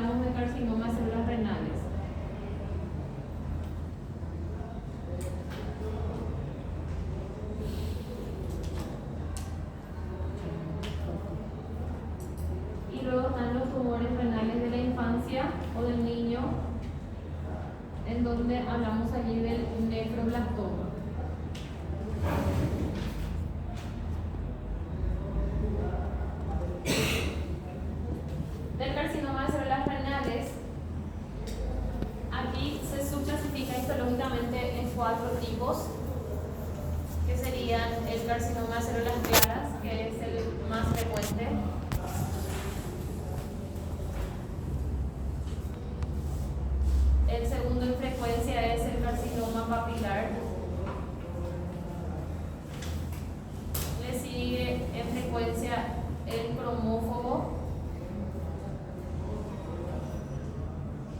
hablamos de carcinoma de células renales? Y luego están los tumores renales de la infancia o del niño, en donde hablamos allí del nefroblastoma. Del carcinoma de células renales, aquí se subclasifica histológicamente en 4 tipos, que serían el carcinoma de células claras, que es el más frecuente. El segundo en frecuencia es el carcinoma papilar. Le sigue en frecuencia el cromófobo.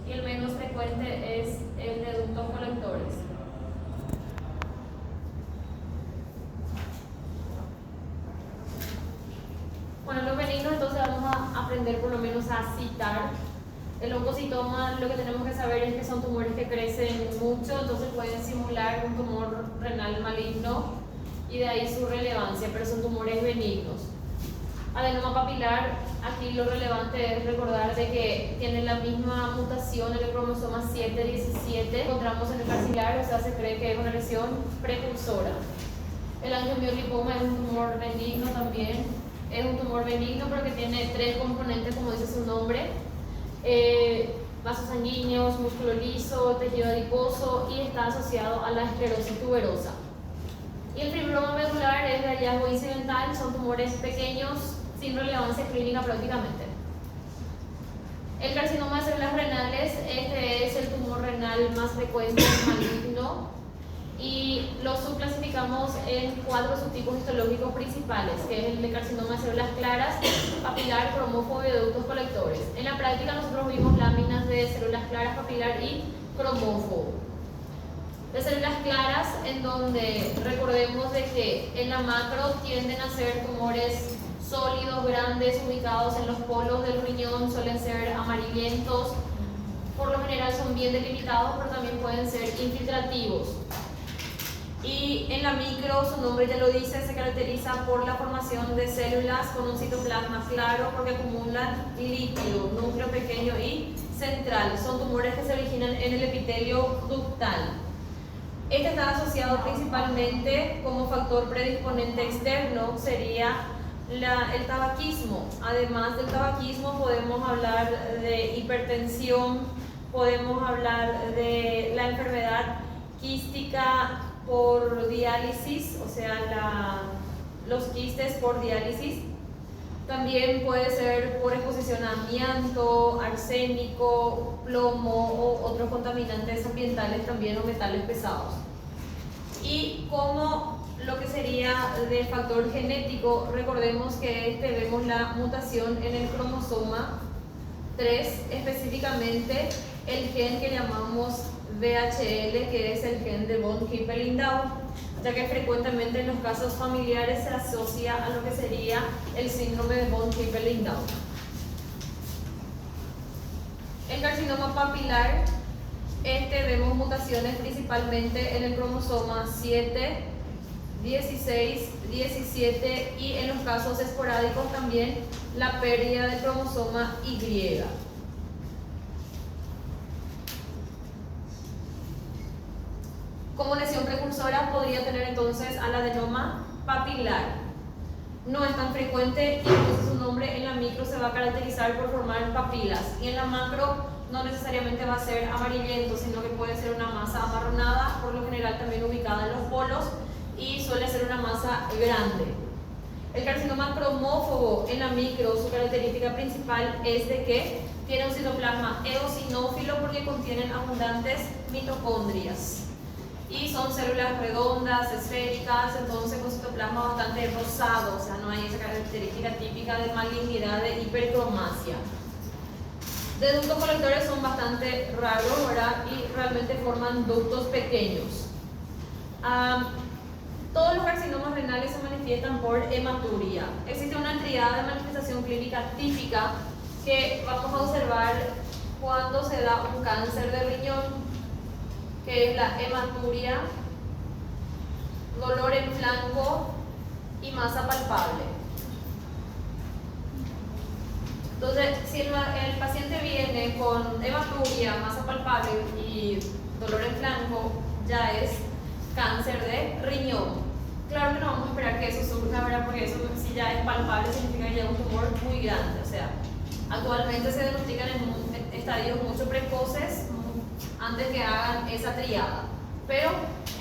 Y el menos frecuente es el de ductos colectores. Bueno, los benignos, entonces vamos a aprender por lo menos a citar. El oncocitoma, lo que tenemos que saber es que son tumores que crecen mucho, entonces pueden simular un tumor renal maligno y de ahí su relevancia, pero son tumores benignos. Adenoma papilar, aquí lo relevante es recordar de que tiene la misma mutación en el cromosoma 7-17, encontramos en el carcilar, o sea, se cree que es una lesión precursora. El angiomiolipoma es un tumor benigno también, es un tumor benigno pero que tiene 3 componentes, como dice su nombre: vasos sanguíneos, músculo liso, tejido adiposo, y está asociado a la esclerosis tuberosa. Y el fibroma medular es de hallazgo incidental, son tumores pequeños sin relevancia clínica prácticamente. El carcinoma de células renales, este es el tumor renal más frecuente, maligno, y lo subclasificamos en 4 subtipos histológicos principales, que es el de carcinoma de células claras, papilar, cromófobo y de ductos colectores. En la práctica nosotros vimos láminas de células claras, papilar y cromófobo. De células claras, en donde recordemos de que en la macro tienden a ser tumores sólidos, grandes, ubicados en los polos del riñón, suelen ser amarillentos, por lo general son bien delimitados, pero también pueden ser infiltrativos. Y en la micro, su nombre ya lo dice, se caracteriza por la formación de células con un citoplasma claro porque acumulan líquido, núcleo pequeño y central. Son tumores que se originan en el epitelio ductal. Este está asociado principalmente como factor predisponente externo, sería el tabaquismo. Además del tabaquismo podemos hablar de hipertensión, podemos hablar de la enfermedad quística por diálisis, o sea, los quistes por diálisis. También puede ser por exposición a amianto, arsénico, plomo o otros contaminantes ambientales también, o metales pesados. Y como lo que sería de factor genético, recordemos que vemos la mutación en el cromosoma 3, específicamente el gen que llamamos VHL, que es el gen de von Hippel-Lindau, ya que frecuentemente en los casos familiares se asocia a lo que sería el síndrome de von Hippel-Lindau. El carcinoma papilar, vemos mutaciones principalmente en el cromosoma 7, 16, 17 y en los casos esporádicos también la pérdida del cromosoma Y. Como lesión precursora podría tener entonces al adenoma papilar. No es tan frecuente y entonces su nombre en la micro se va a caracterizar por formar papilas, y en la macro no necesariamente va a ser amarillento, sino que puede ser una masa amarronada, por lo general también ubicada en los polos, y suele ser una masa grande. El carcinoma cromófobo en la micro, su característica principal es de que tiene un citoplasma eosinófilo porque contienen abundantes mitocondrias. Y son células redondas, esféricas, entonces con citoplasma bastante rosado, o sea, no hay esa característica típica de malignidad de hipercromasia. De ductos colectores son bastante raros, ¿verdad? Y realmente forman ductos pequeños. Todos los carcinomas renales se manifiestan por hematuria. Existe una triada de manifestación clínica típica que vamos a observar cuando se da un cáncer de riñón, que es la hematuria, dolor en flanco y masa palpable. Entonces, si el paciente viene con hematuria, masa palpable y dolor en flanco, ya es cáncer de riñón. Claro que no vamos a esperar que eso surja, ¿verdad? Porque eso, si ya es palpable, significa que ya es un tumor muy grande. O sea, actualmente se diagnostican en estadios mucho precoces, antes que hagan esa triada. Pero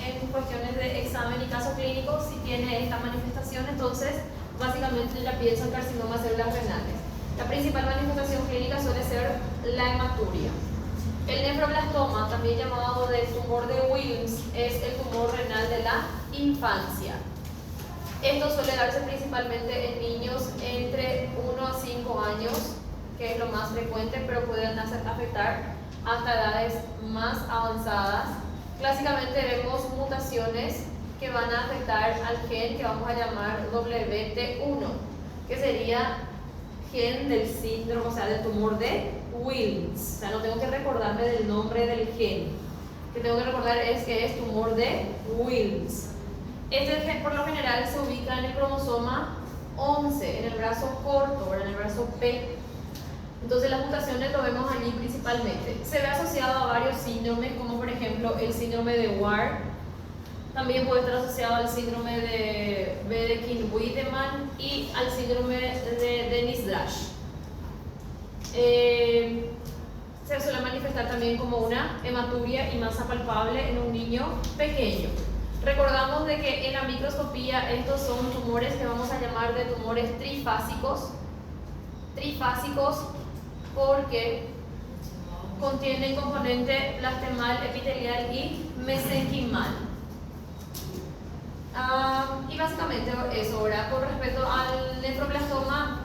en cuestiones de examen y caso clínico, si tiene esta manifestación, entonces básicamente ya pienso en carcinoma de células renales. La principal manifestación clínica suele ser la hematuria. El nefroblastoma, también llamado del tumor de Wilms, es el tumor renal de la infancia. Esto suele darse principalmente en niños entre 1 a 5 años, que es lo más frecuente, pero pueden afectar hasta edades más avanzadas. Clásicamente vemos mutaciones que van a afectar al gen que vamos a llamar WT1, que sería gen del síndrome, o sea, del tumor de Wilms. O sea, no tengo que recordarme del nombre del gen. Lo que tengo que recordar es que es tumor de Wilms. Este gen por lo general se ubica en el cromosoma 11, en el brazo corto, en el brazo P. Entonces las mutaciones lo vemos allí principalmente. Se ve asociado a varios síndromes, como por ejemplo el síndrome de Ward. También puede estar asociado al síndrome de Wedekind-Wiedemann y al síndrome de Dennis-Drash. Se suele manifestar también como una hematuria y masa palpable en un niño pequeño. Recordamos de que en la microscopía estos son tumores que vamos a llamar de tumores trifásicos. Trifásicos porque contienen componente plastemal, epitelial y mesenquimal. Y básicamente eso. Ahora, con respecto al nefroblastoma,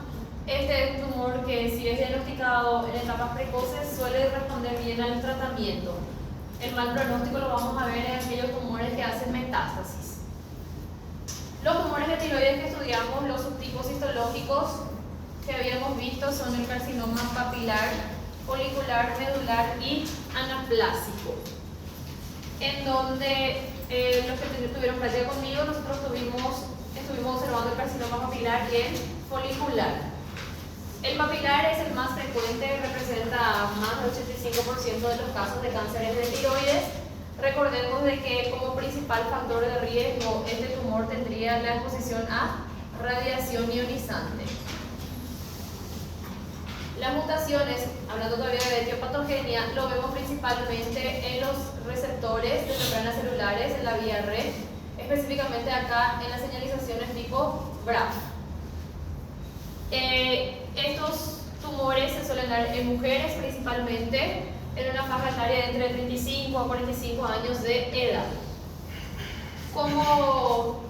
este es un tumor que, si es diagnosticado en etapas precoces, suele responder bien al tratamiento. El mal pronóstico lo vamos a ver en aquellos tumores que hacen metástasis. Los tumores de tiroides que estudiamos, los subtipos histológicos que habíamos visto, son el carcinoma papilar, folicular, medular y anaplásico. En donde los que tuvieron práctica conmigo, nosotros estuvimos observando el carcinoma papilar y el folicular. El papilar es el más frecuente, representa más del 85% de los casos de cánceres de tiroides. Recordemos de que como principal factor de riesgo este tumor tendría la exposición a radiación ionizante. Las mutaciones, hablando todavía de etiopatogenia, lo vemos principalmente en los receptores de membranas celulares en la vía red, específicamente acá en las señalizaciones tipo BRAF. Estos tumores se suelen dar en mujeres principalmente, en una franja etaria de entre 35 a 45 años de edad. ¿Cómo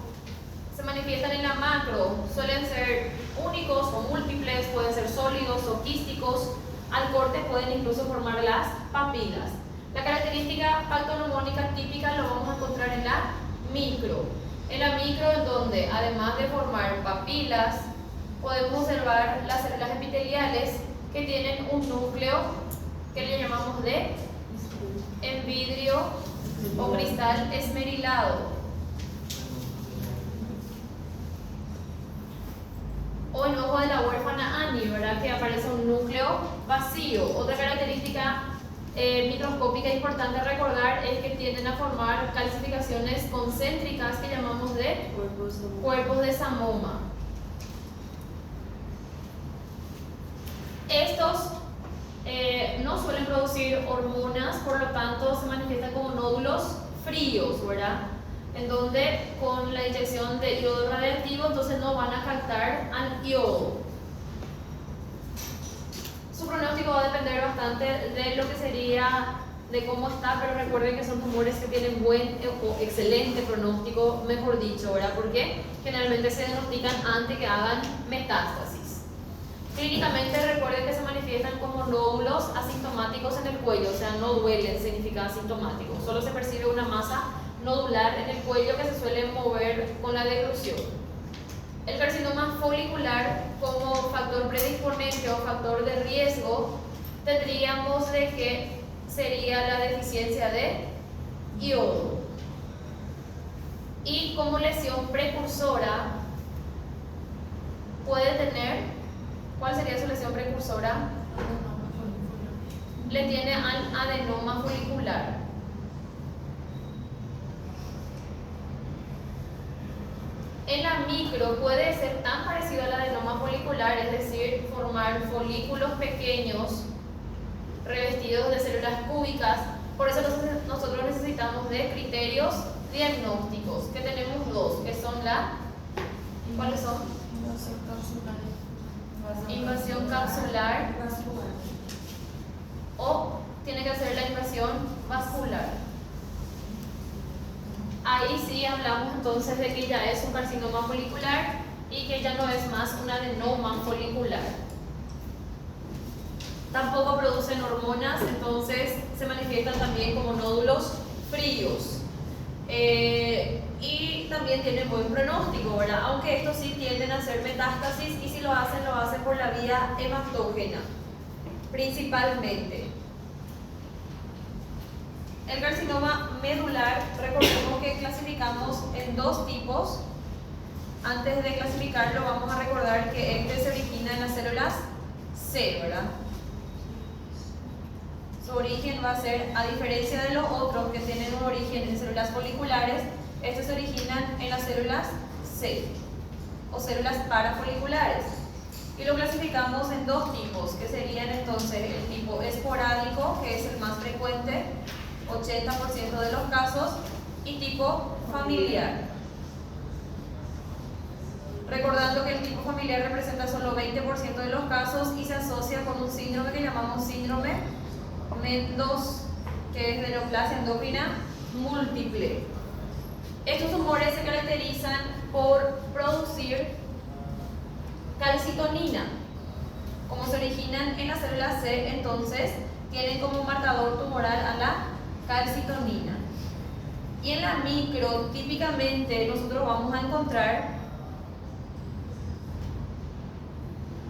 se manifiestan en la macro? Suelen ser únicos o múltiples, pueden ser sólidos o quísticos. Al corte pueden incluso formar las papilas. La característica pactonomónica típica lo vamos a encontrar en la micro. En la micro, en donde además de formar papilas, podemos observar las células epiteliales que tienen un núcleo que le llamamos de envidrio o cristal esmerilado. O en ojo de la huérfana Annie, ¿verdad? Que aparece un núcleo vacío. Otra característica microscópica importante a recordar es que tienden a formar calcificaciones concéntricas que llamamos de cuerpos de Samoma. Estos no suelen producir hormonas, por lo tanto se manifiestan como nódulos fríos, ¿verdad? En donde con la inyección de iodo radiactivo entonces no van a captar al iodo. Su pronóstico va a depender bastante de lo que sería, de cómo está, pero recuerden que son tumores que tienen buen o excelente pronóstico, mejor dicho, ¿verdad? Porque generalmente se diagnostican antes que hagan metástasis. Clínicamente recuerden que se manifiestan como nódulos asintomáticos en el cuello, o sea, no duelen, significa asintomático. Solo se percibe una masa nodular en el cuello que se suele mover con la deglución. El carcinoma folicular, como factor predisponente o factor de riesgo, tendríamos de que sería la deficiencia de iodo. Y como lesión precursora puede tener, ¿cuál sería su lesión precursora? Le tiene al adenoma folicular. En la micro puede ser tan parecido al adenoma folicular, es decir, formar folículos pequeños revestidos de células cúbicas. Por eso nosotros necesitamos de criterios diagnósticos, que tenemos dos, que son ¿cuáles son? Invasión capsular o tiene que ser la invasión vascular. Ahí sí hablamos entonces de que ya es un carcinoma folicular y que ya no es más un adenoma folicular. Tampoco producen hormonas, entonces se manifiestan también como nódulos fríos. Y también tienen buen pronóstico, ¿verdad? Aunque estos sí tienden a hacer metástasis y si lo hacen por la vía hematógena, principalmente. El carcinoma medular, recordemos que clasificamos en dos tipos. Antes de clasificarlo vamos a recordar que este se origina en las células C, ¿verdad? Su origen va a ser, a diferencia de los otros que tienen un origen en células foliculares, estos se originan en las células C o células parafoliculares. Y lo clasificamos en dos tipos, que serían entonces el tipo esporádico, que es el más frecuente, 80% de los casos, y tipo familiar. Recordando que el tipo familiar representa solo 20% de los casos y se asocia con un síndrome que llamamos síndrome Mendoz, que es de neoplasia endocrina múltiple. Estos tumores se caracterizan por producir calcitonina. Como se originan en las células C, entonces tienen como marcador tumoral a la calcitonina. Y en la micro, típicamente nosotros vamos a encontrar,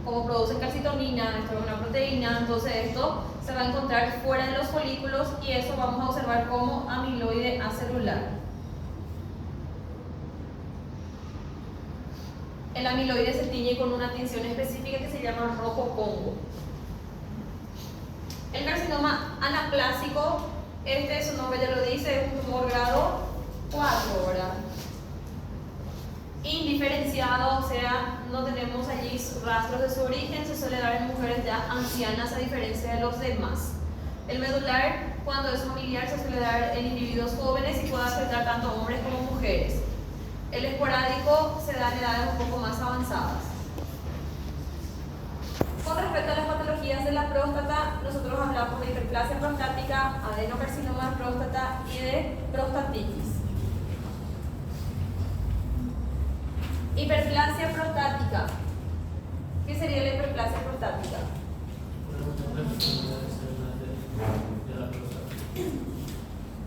como producen calcitonina, esto es una proteína, entonces esto se va a encontrar fuera de los folículos y eso vamos a observar como amiloide acelular. El amiloide se tiñe con una tinción específica que se llama rojo Congo. El carcinoma anaplásico, su nombre ya lo dice, es un tumor grado 4, ¿verdad? Indiferenciado, o sea, no tenemos allí rastros de su origen, se suele dar en mujeres ya ancianas a diferencia de los demás. El medular, cuando es familiar, se suele dar en individuos jóvenes y puede afectar tanto a hombres como mujeres. El esporádico se da en edades un poco más avanzadas. Con respecto a las patologías de la próstata, nosotros hablamos de hiperplasia prostática, adenocarcinoma de próstata y de prostatitis. Hiperplasia prostática. ¿Qué sería la hiperplasia prostática?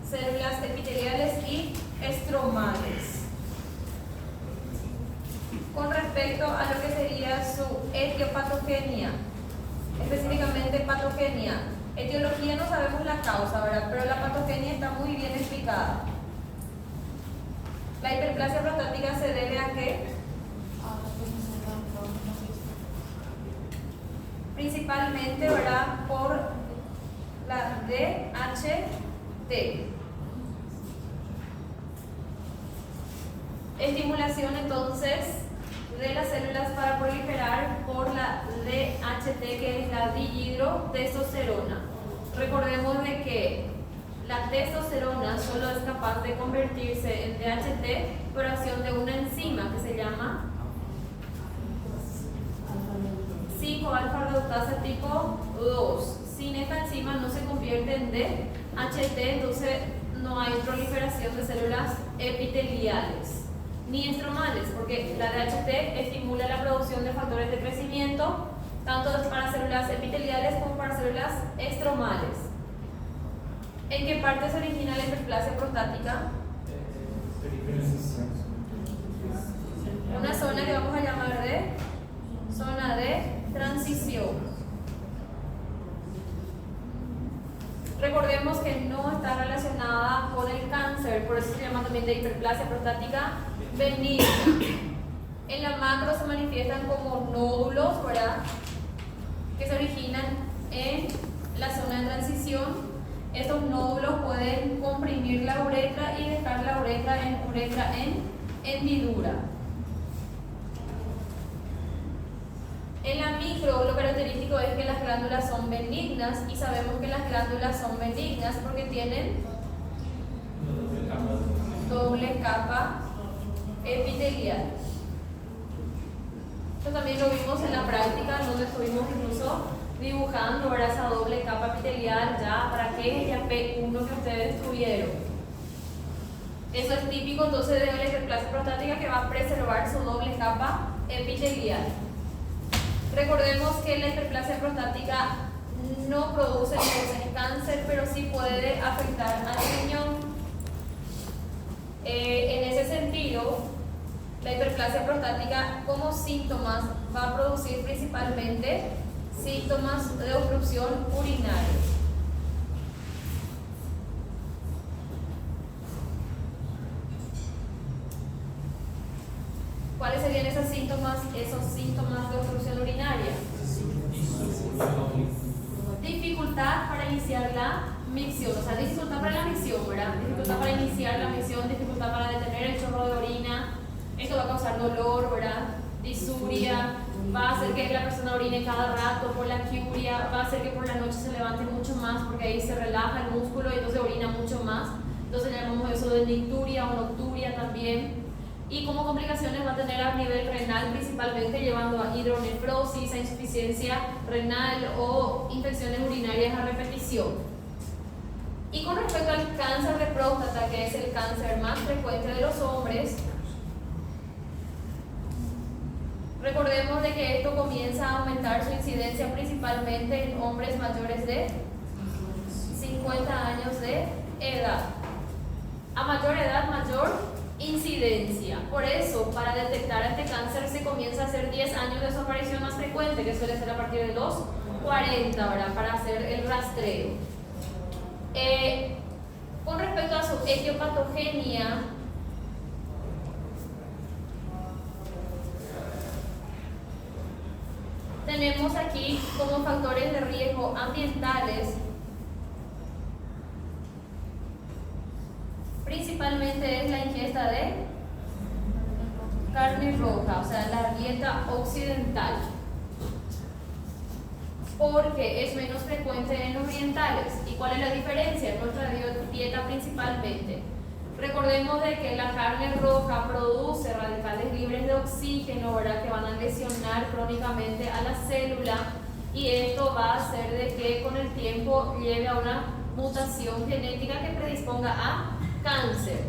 Células epiteliales y estromales. Con respecto a lo que sería su etiopatogenia, específicamente patogenia. Etiología no sabemos la causa, ¿verdad? Pero la patogenia está muy bien explicada. La hiperplasia prostática se debe a qué? Principalmente, ¿verdad? Por la DHT. Estimulación entonces de las células para proliferar por la DHT, que es la dihidrotestosterona. Recordemos de que la testosterona solo es capaz de convertirse en DHT por acción de una enzima que se llama 5-alfa-reductasa tipo 2. Sin esta enzima no se convierte en DHT, entonces no hay proliferación de células epiteliales ni estromales, porque la DHT estimula la producción de factores de crecimiento tanto para células epiteliales como para células estromales. ¿En qué parte se origina la hiperplasia prostática? Una zona que vamos a llamar de zona de transición. Recordemos que no está relacionada con el cáncer, por eso se llama también de hiperplasia prostática benigna. En la macro se manifiestan como nódulos, ¿verdad?, que se originan en la zona de transición. Estos nódulos pueden comprimir la uretra y dejar la uretra en hendidura. En la micro lo característico es que las glándulas son benignas, y sabemos que las glándulas son benignas porque tienen doble capa epitelial. Esto también lo vimos en la práctica, donde estuvimos incluso dibujando, ¿verdad?, esa doble capa epitelial ya para que ya P1 que ustedes tuvieron. Eso es típico entonces de la hiperplasia prostática, que va a preservar su doble capa epitelial. Recordemos que la hiperplasia prostática no produce entonces cáncer, pero sí puede afectar al riñón. En ese sentido, la hiperplasia prostática como síntomas va a producir principalmente síntomas de obstrucción urinaria. ¿Cuáles serían esos síntomas de obstrucción urinaria? Dificultad para iniciar la micción, o sea, dificultad para la micción, ¿verdad? Dificultad para iniciar la micción, dificultad para detener el chorro de orina. Esto va a causar dolor, ¿verdad?, disuria, va a hacer que la persona orine cada rato por la quiuria, va a hacer que por la noche se levante mucho más porque ahí se relaja el músculo y entonces orina mucho más. Entonces llamamos eso de nicturia o nocturia también. Y como complicaciones va a tener a nivel renal, principalmente llevando a hidronefrosis, a insuficiencia renal o infecciones urinarias a repetición. Y con respecto al cáncer de próstata, que es el cáncer más frecuente de los hombres, recordemos de que esto comienza a aumentar su incidencia principalmente en hombres mayores de 50 años de edad. A mayor edad, mayor incidencia. Por eso, para detectar este cáncer se comienza a hacer 10 años de su aparición más frecuente, que suele ser a partir de los 40, ¿verdad?, para hacer el rastreo. Con respecto a su etiopatogenia, tenemos aquí como factores de riesgo ambientales, principalmente es la ingesta de carne roja, o sea, la dieta occidental, porque es menos frecuente en los orientales. ¿Y cuál es la diferencia? Nuestra dieta principalmente. Recordemos de que la carne roja produce radicales libres de oxígeno, ¿verdad?, que van a lesionar crónicamente a la célula, y esto va a hacer de que con el tiempo lleve a una mutación genética que predisponga a cáncer.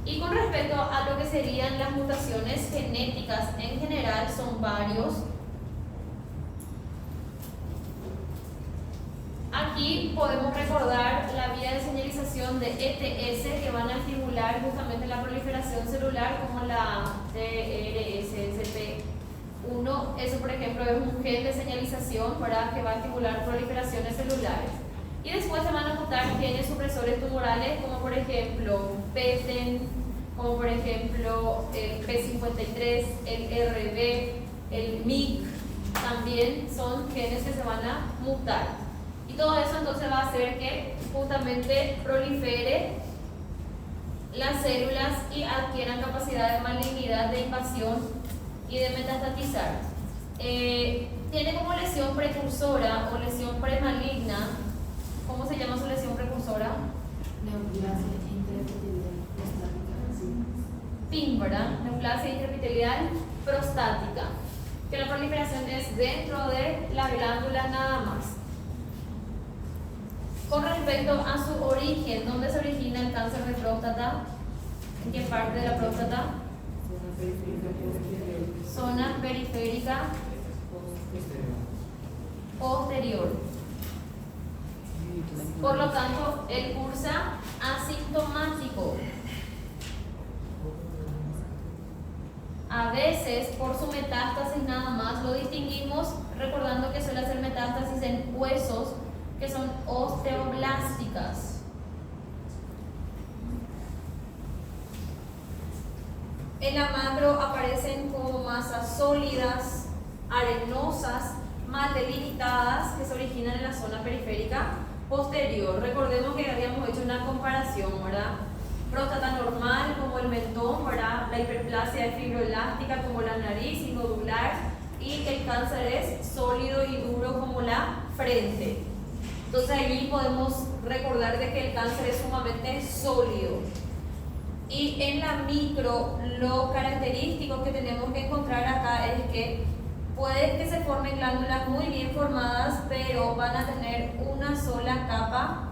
Y con respecto a lo que serían las mutaciones genéticas en general, son varios. Aquí podemos recordar la vía de señalización de ETS, que van a estimular justamente la proliferación celular, como la TRSSP1. Eso, por ejemplo, es un gen de señalización, ¿verdad?, que va a estimular proliferaciones celulares. Y después se van a mutar genes supresores tumorales, como por ejemplo PTEN, como por ejemplo el P53, el RB, el MYC. También son genes que se van a mutar. Y todo eso entonces va a hacer que justamente prolifere las células y adquieran capacidad de malignidad, de invasión y de metastatizar. Tiene como lesión precursora o lesión premaligna. ¿Cómo se llama su lesión precursora? Neoplasia intraepitelial prostática. PIN, ¿verdad? Neoplasia intraepitelial prostática. Que la proliferación es dentro de la glándula nada más. Con respecto a su origen, ¿dónde se origina el cáncer de próstata? ¿En qué parte de la próstata? Zona periférica posterior. Por lo tanto, él cursa asintomático. A veces, por su metástasis nada más, lo distinguimos recordando que suele hacer metástasis en huesos, que son osteoblásticas. En la macro aparecen como masas sólidas, arenosas, mal delimitadas, que se originan en la zona periférica posterior. Recordemos que habíamos hecho una comparación, ¿verdad? Próstata normal como el mentón, ¿verdad? La hiperplasia es fibroelástica como la nariz y nodular, y el cáncer es sólido y duro como la frente. Entonces allí podemos recordar de que el cáncer es sumamente sólido. Y en la micro, lo característico que tenemos que encontrar acá es que puede que se formen glándulas muy bien formadas, pero van a tener una sola capa.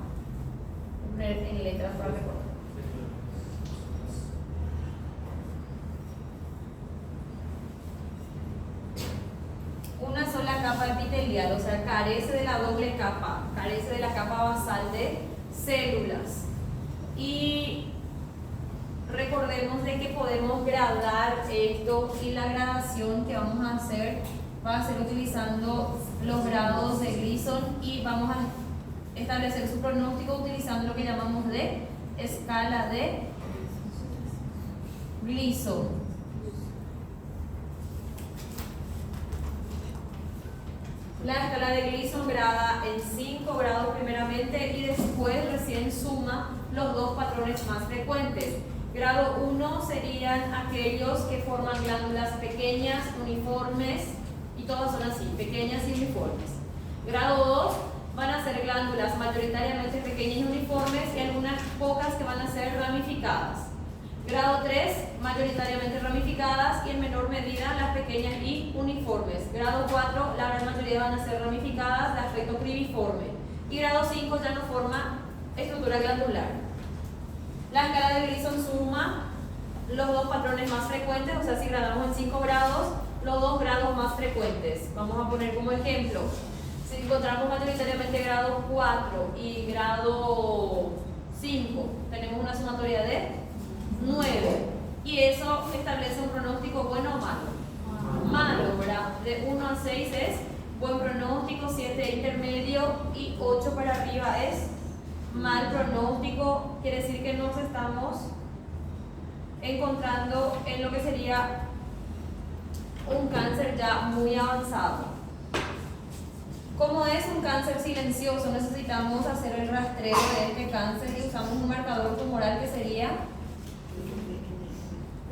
Voy a poner en letras para recordar. Una sola capa epitelial, o sea, carece de la doble capa, carece de la capa basal de células. Y recordemos de que podemos gradar esto, y la gradación que vamos a hacer va a ser utilizando los grados de Gleason, y vamos a establecer su pronóstico utilizando lo que llamamos de escala de Gleason. La escala de Gleason grada en 5 grados primeramente y después recién suma los dos patrones más frecuentes. Grado 1 serían aquellos que forman glándulas pequeñas, uniformes, y todas son así, pequeñas y uniformes. Grado 2 van a ser glándulas mayoritariamente pequeñas y uniformes, y algunas pocas que van a ser ramificadas. Grado 3, mayoritariamente ramificadas y en menor medida las pequeñas y uniformes. Grado 4, la gran mayoría van a ser ramificadas de aspecto cribiforme. Y grado 5 ya no forma estructura glandular. La escala de Gleason suma los dos patrones más frecuentes, o sea, si gradamos en 5 grados, los dos grados más frecuentes. Vamos a poner como ejemplo, si encontramos mayoritariamente grado 4 y grado 5, tenemos una sumatoria de 9, y eso establece un pronóstico bueno o malo. Malo, ¿verdad? De 1 a 6 es buen pronóstico, 7 intermedio y 8 para arriba es mal pronóstico. Quiere decir que nos estamos encontrando en lo que sería un cáncer ya muy avanzado. Como es un cáncer silencioso, necesitamos hacer el rastreo de este cáncer y usamos un marcador tumoral que sería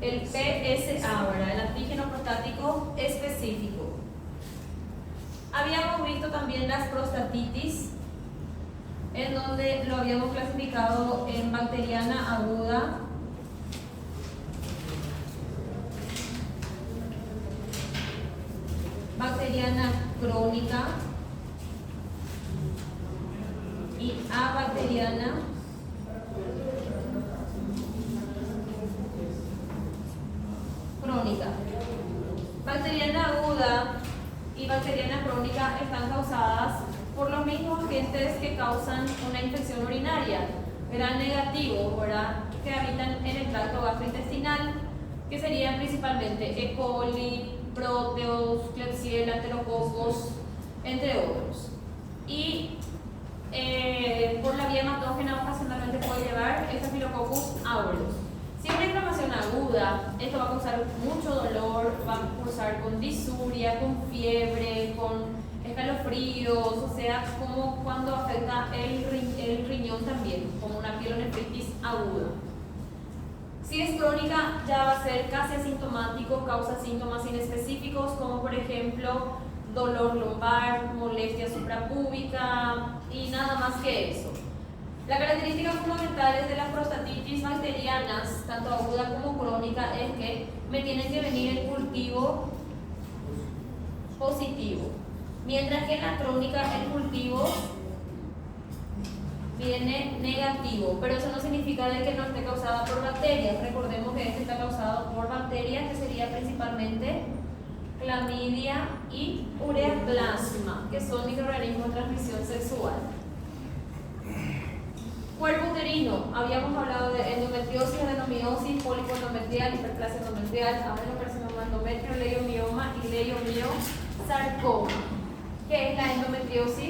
el PSA, ¿verdad? El antígeno prostático específico. Habíamos visto también las prostatitis, en donde lo habíamos clasificado en bacteriana aguda, bacteriana crónica y abacteriana crónica. Bacteriana aguda y bacteriana crónica están causadas por los mismos agentes que causan una infección urinaria, gran negativo, ¿verdad? Que habitan en el tracto gastrointestinal, que serían principalmente E. coli, Proteus, Klebsiella, Enterococos, entre otros. Y por la vía hematógena ocasionalmente puede llevar Staphylococcus aureus. Si hay una inflamación aguda, esto va a causar mucho dolor, va a cursar con disuria, con fiebre, con escalofríos, o sea, como cuando afecta el riñón también, como una pielonefritis aguda. Si es crónica, ya va a ser casi asintomático, causa síntomas inespecíficos, como por ejemplo dolor lumbar, molestia suprapúbica y nada más que eso. Las características fundamentales de las prostatitis bacterianas, tanto aguda como crónica, es que me tienen que venir el cultivo positivo, mientras que en la crónica el cultivo viene negativo, pero eso no significa de que no esté causada por bacterias. Recordemos que este está causado por bacterias, que sería principalmente clamidia y ureaplasma, que son microorganismos de transmisión sexual. Cuerpo uterino, habíamos hablado de endometriosis, adenomiosis, pólipo endometrial, hiperplasia endometrial, adenocarcinoma endometrio, leiomioma y leiomiosarcoma. ¿Qué es la endometriosis?